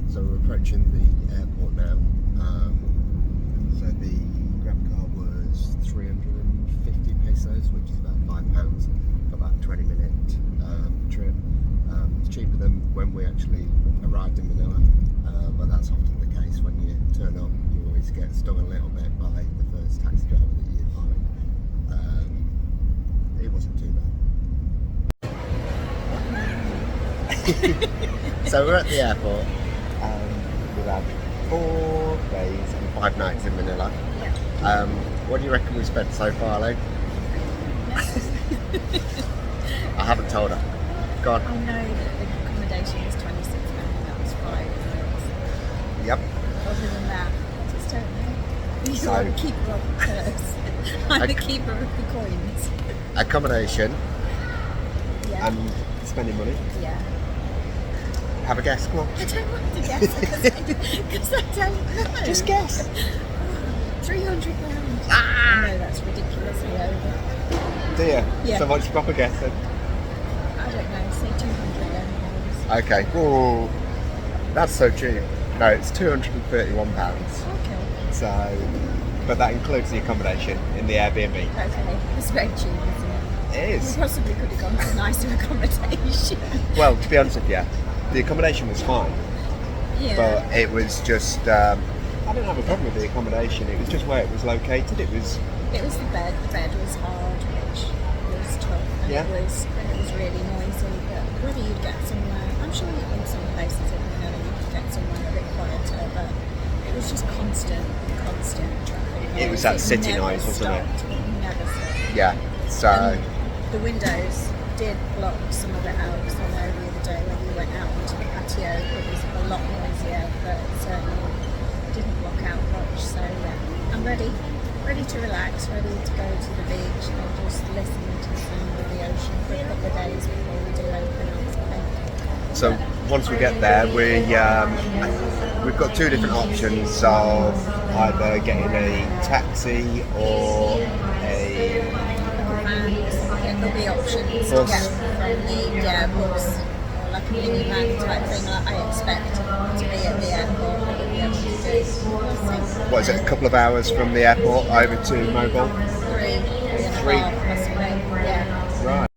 So we're approaching the airport now. So the grab car was 350 pesos, which is about £5 for about a 20-minute trip. It's cheaper than when we actually arrived in Manila, but that's often the case when you turn up. You always get stung a little bit by the first taxi driver that you find. It wasn't too bad. So we're at the airport. We've had 4 days and 5 nights in Manila. What do you reckon we spent so far, Elaine? I haven't told her. Go on. I know that the accommodation is £26. That was $5. Yep. Other than that, I just don't know. So- You're the keeper of the purse. I'm the keeper of the coins. Accommodation Yeah. and spending money. Yeah. Have a guess, come on. I don't want to guess because I don't know. Just guess. £300. I know that's ridiculously over. Do you? Yeah. So what's your proper guess then? I don't know, say £200. Okay. Whoa. That's so cheap. No, it's £231. Okay. So, but that includes the accommodation in the Airbnb. Okay. It's very cheap, isn't it? It We is. possibly could have gone for nicer accommodation. Well, to be honest with you, the accommodation was fine, Yeah. but it was just. I didn't have a problem with the accommodation. It was just where it was located. It was. It was the bed. The bed was hard, which was tough, and Yeah. it was really noisy. But whether you'd get somewhere, I'm sure in some places in Manila you could get somewhere a bit quieter, but it was just constant traffic. It was noise. that city never noise, wasn't it? stopped. It never stopped. Yeah. So. The windows did block some of it out, because I know the other day when we went out onto the patio, it was a lot noisier, but certainly didn't block out much. So yeah, I'm ready to relax, ready to go to the beach and just listen to the sound of the ocean for a couple of days before we do anything else, I think. So once we get there, we've got 2 different options of either getting a taxi or a There'll be options to bus. get from the bus, or like a minivan type thing, like I expect to be at the airport. That we'll be able to do. We'll see. What is it? A couple of hours from the airport over to Moalboal. 3 and a Three. half, possibly. Yeah. Right.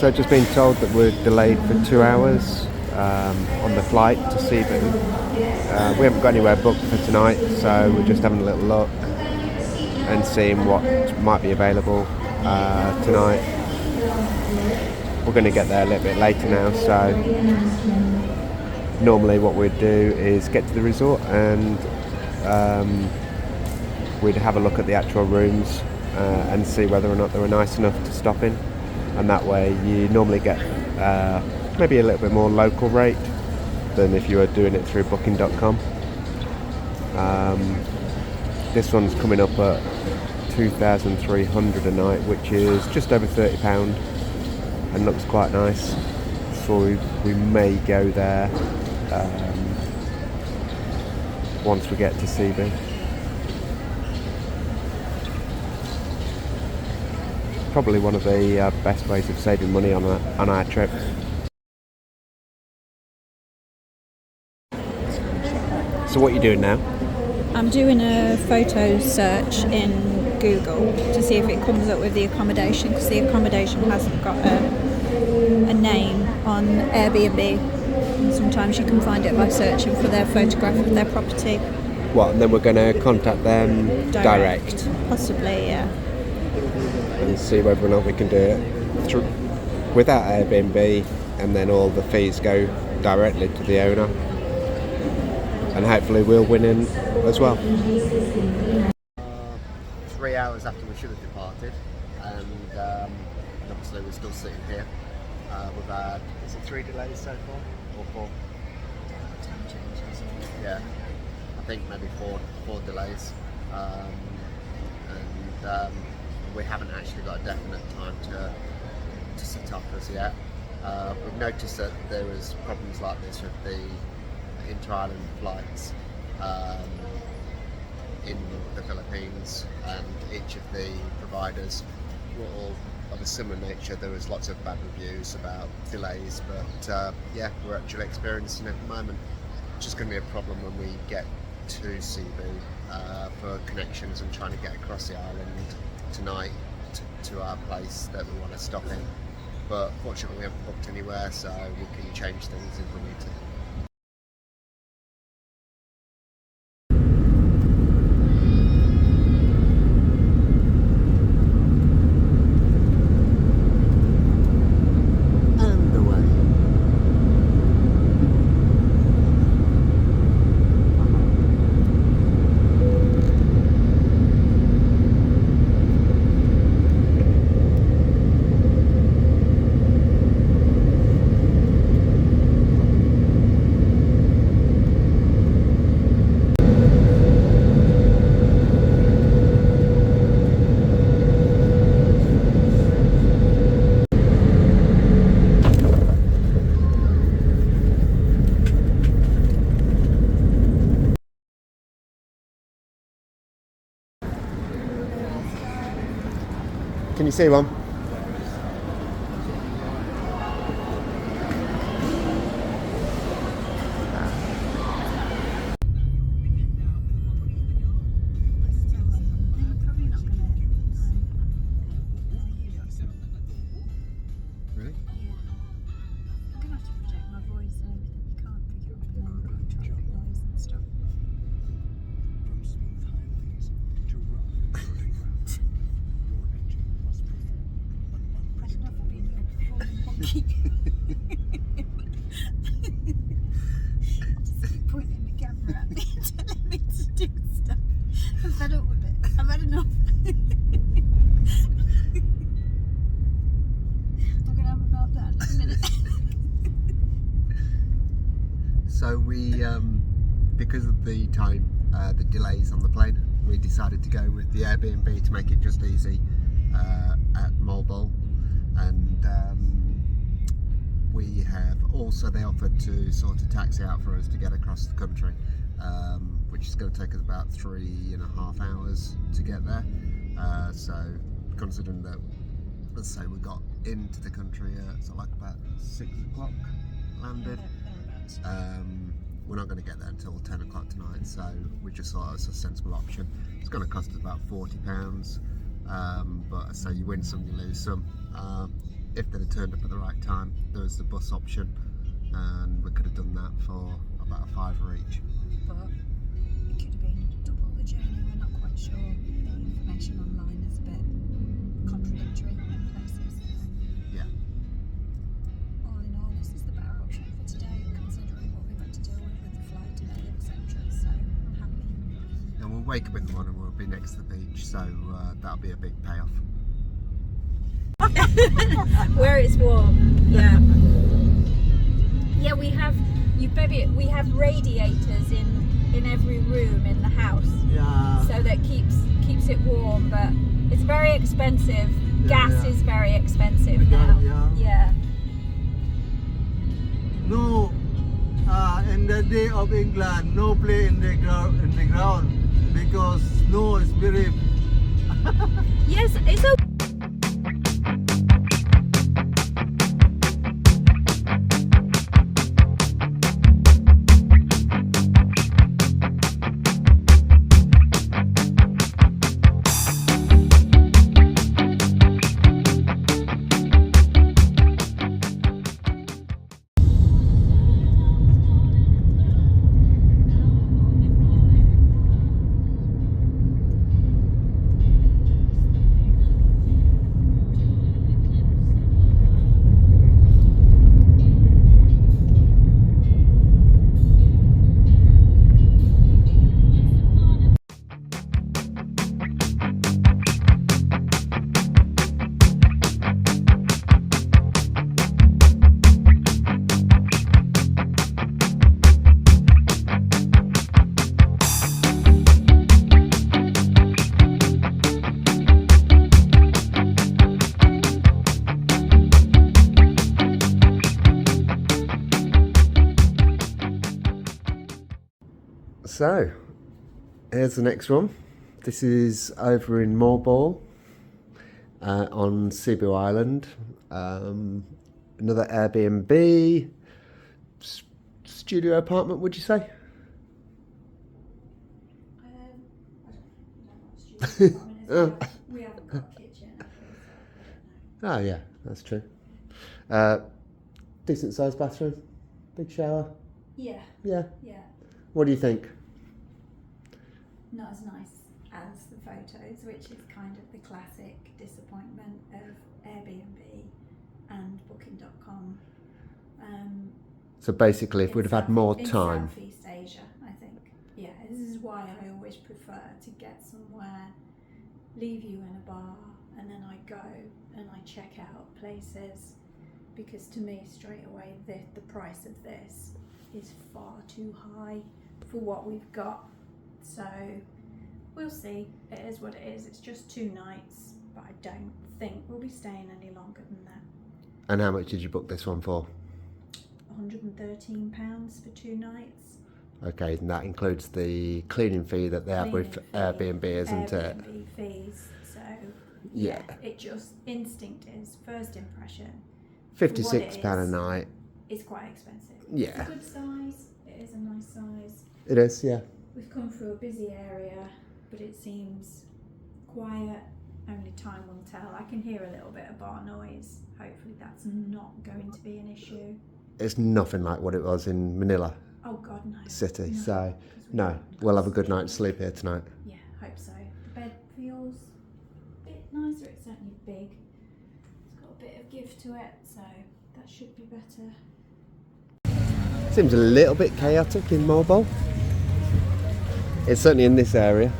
So just been told that we're delayed for 2 hours on the flight to Cebu. We haven't got anywhere booked for tonight, so we're just having a little look and seeing what might be available tonight. We're going to get there a little bit later now, so normally what we'd do is get to the resort and we'd have a look at the actual rooms and see whether or not they were nice enough to stop in, and that way you normally get maybe a little bit more local rate than if you were doing it through booking.com. This one's coming up at 2,300 a night, which is just over £30 and looks quite nice. So we may go there once we get to Cebu. Probably one of the best ways of saving money on our trip. So what are you doing now? I'm doing a photo search in Google to see if it comes up with the accommodation, because the accommodation hasn't got a name on Airbnb. And sometimes you can find it by searching for their photograph of their property. What, and then we're going to contact them direct Possibly, yeah. and see whether or not we can do it through, without Airbnb, and then all the fees go directly to the owner. And hopefully we'll win in as well. 3 hours after we should have departed, and obviously we're still sitting here. We've had, is it 3 delays so far, or 4? Time changes. Yeah, I think maybe four delays, and we haven't actually got a definite time to set up as yet. We've noticed that there was problems like this with the inter-island flights in the Philippines, and each of the providers were all of a similar nature. There was lots of bad reviews about delays, but yeah, we're actually experiencing it at the moment. It's just going to be a problem when we get to Cebu for connections and trying to get across the island tonight to our place that we want to stop in. But fortunately we haven't booked anywhere, so we can change things if we need to. Can you see one? Really? Yeah. I'm gonna have to project my voice and everything. You can't pick it up and then you've got traffic noise and stuff. From smooth highways to rough curving roads, your engine must perform an That's enough of unpredictable being rhythm. a performing monkey. Just keep pointing the camera at me and telling me to do stuff. I'm fed up with it. I've had enough. I'm gonna have a meltdown in a minute. So we, because of the time, the delays on the plane, we decided to go with the Airbnb to make it just easy at Moalboal, and we have also, they offered to sort a taxi out for us to get across the country, which is going to take us about 3.5 hours to get there. So considering that, let's say we got into the country at so like about 6 o'clock, landed. We're not going to get there until 10 o'clock tonight, so we just thought it was a sensible option. It's going to cost us about £40, but I say you win some, you lose some. If they'd have turned up at the right time, there was the bus option, and we could have done that for about a £5 each. But it could have been double the journey. We're not quite sure. The information online is a bit contradictory in places. Yeah. All in all, this is the better option for today, considering what we've had to deal with the flight delay, etc. So I'm happy. And we'll wake up in the morning, we'll be next to the beach, so that'll be a big payoff. Where it's warm, yeah. Yeah, we have we have radiators in every room in the house, Yeah. so that keeps it warm. But it's very expensive. Gas yeah. is very expensive The gas, now. yeah. No, in the day of England, no play in the ground because snow is very. Yes, it's okay. So, here's the next one. This is over in Moalboal, on Cebu Island. Another Airbnb studio apartment, would you say? We haven't got a kitchen. Oh yeah, that's true. Decent sized bathroom, big shower. Yeah, Yeah. yeah. What do you think? Not as nice as the photos, which is kind of the classic disappointment of Airbnb and Booking.com. So basically, if we'd have had more time. In Southeast Asia, I think. Yeah, this is why I always prefer to get somewhere, leave you in a bar, and then I go and I check out places, because to me straight away the price of this is far too high for what we've got. So we'll see. It is what it is. It's just 2 nights, but I don't think we'll be staying any longer than that. And how much did you book this one for? £113 for 2 nights. Okay, and that includes the cleaning fee that they have with Airbnb, isn't it? Airbnb fees. So Yeah. it just, instinct is first impression. £56 a night. It's quite expensive. Yeah. It's a good size. It is a nice size. It is, yeah. We've come through a busy area, but it seems quiet. Only time will tell. I can hear a little bit of bar noise. Hopefully that's not going to be an issue. It's nothing like what it was in Manila Oh God, no. City. No, So, 'cause we no, don't we'll have a good night's sleep here tonight. Yeah, hope so. The bed feels a bit nicer. It's certainly big. It's got a bit of give to it, so that should be better. Seems a little bit chaotic in Moalboal. It's certainly in this area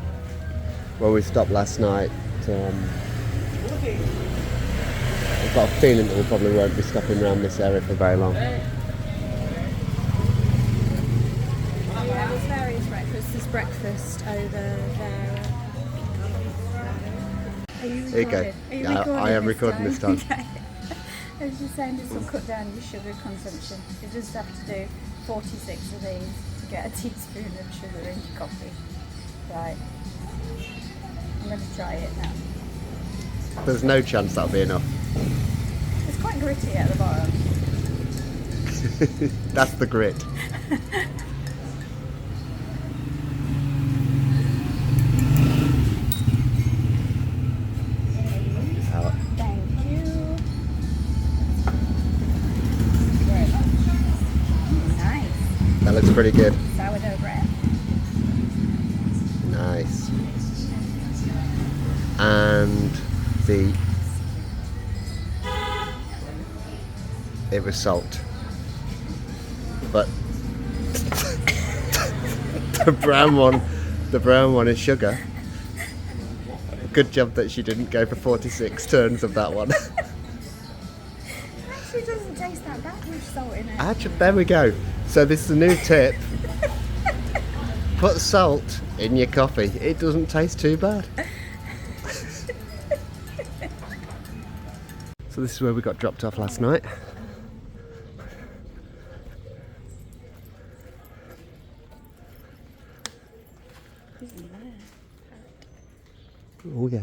where we stopped last night. I've got a feeling that we probably won't be stopping around this area for very long. Yeah, there's various breakfasts. There's breakfast over there. Are you recording? Here you go. Are you Yeah, recording I am recording this time. Okay. I was just saying this will cut down your sugar consumption. You just have to do 46 of these to get a teaspoon of sugar in your coffee. Right. I'm going to try it now. There's no chance that'll be enough. It's quite gritty at the bottom. That's the grit. Thank you. Very much. Nice. That looks pretty good. Sourdough bread. Nice. And it was salt, but the brown one is sugar. Good job that she didn't go for 46 turns of that one. Actually, it doesn't taste that bad with salt in it. Actually, there we go. So this is a new tip. Put salt in your coffee. It doesn't taste too bad. So this is where we got dropped off last night. Oh yeah.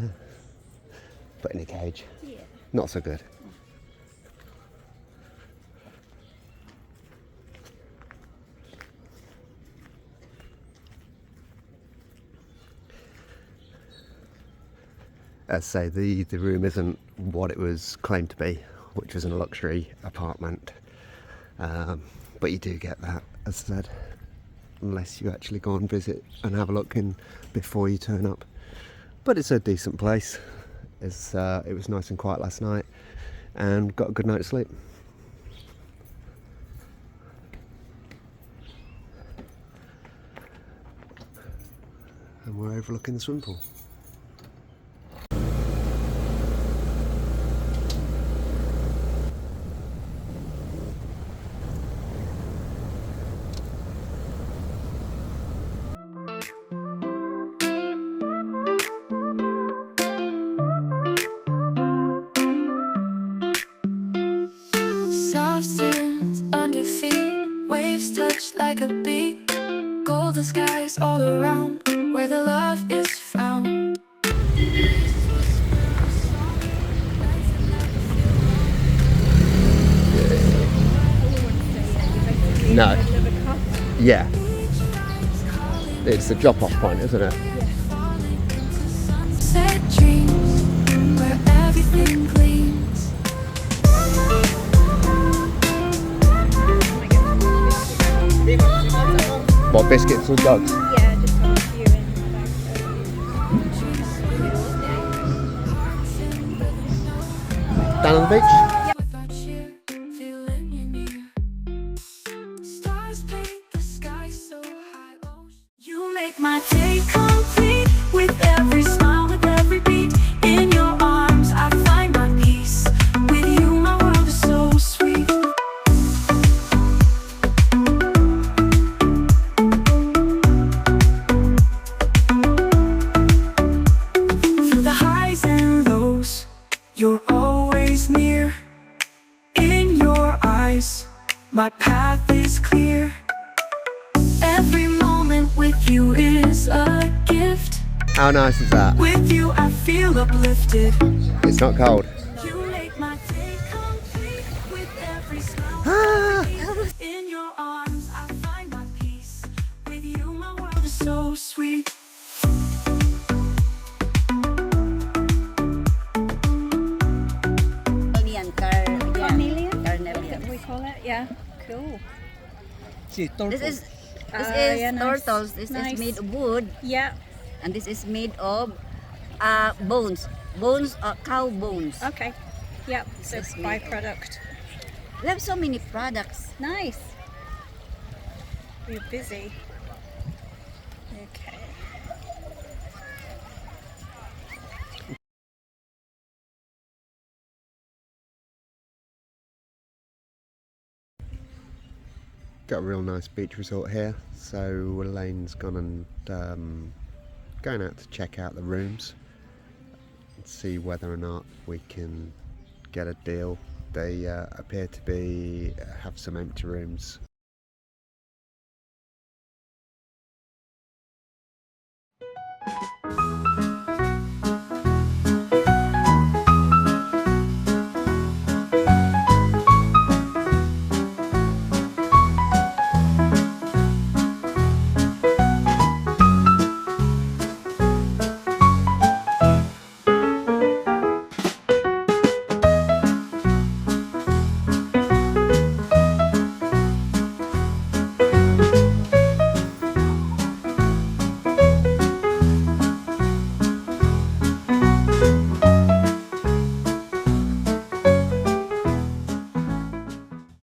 But in a cage. Yeah. Not so good. As I say, the room isn't what it was claimed to be, which was a luxury apartment. But you do get that, as I said, unless you actually go and visit and have a look in before you turn up. But it's a decent place. It was nice and quiet last night and got a good night's sleep. And we're overlooking the swimming pool. Substance under feet, waves touch like a beat. Golden skies all around, where the love is found. in No. the middle of a cup. Yeah. It's the drop-off point, isn't it? Sunset dreams where everything gleams. What, biscuits or dogs? Yeah, just have a few in the bag. Down on the beach? Without you, feeling you near. Stars paint the sky so high. You make my day complete with every smile, with every beat. In your arms, I find my peace. With you, my world is so sweet. Through the highs and lows, you're always near. In your eyes, my path is clear. Every moment with you is a gift. How nice is that? With you, I feel uplifted. It's not cold. You make my day complete with every smile. Ah! In your arms, I find my peace. With you, my world is so sweet. Carnelian, we call it. Yeah, cool. This is Yeah, nice. turtles. This Nice. is made of wood, Yeah. and this is made of bones. Bones, cow bones. Okay. Yep. So This is me. byproduct. We have so many products. Nice. We're busy. Okay. Got a real nice beach resort here. So Elaine's gone and going out to check out the rooms and see whether or not we can get a deal. They appear to have some empty rooms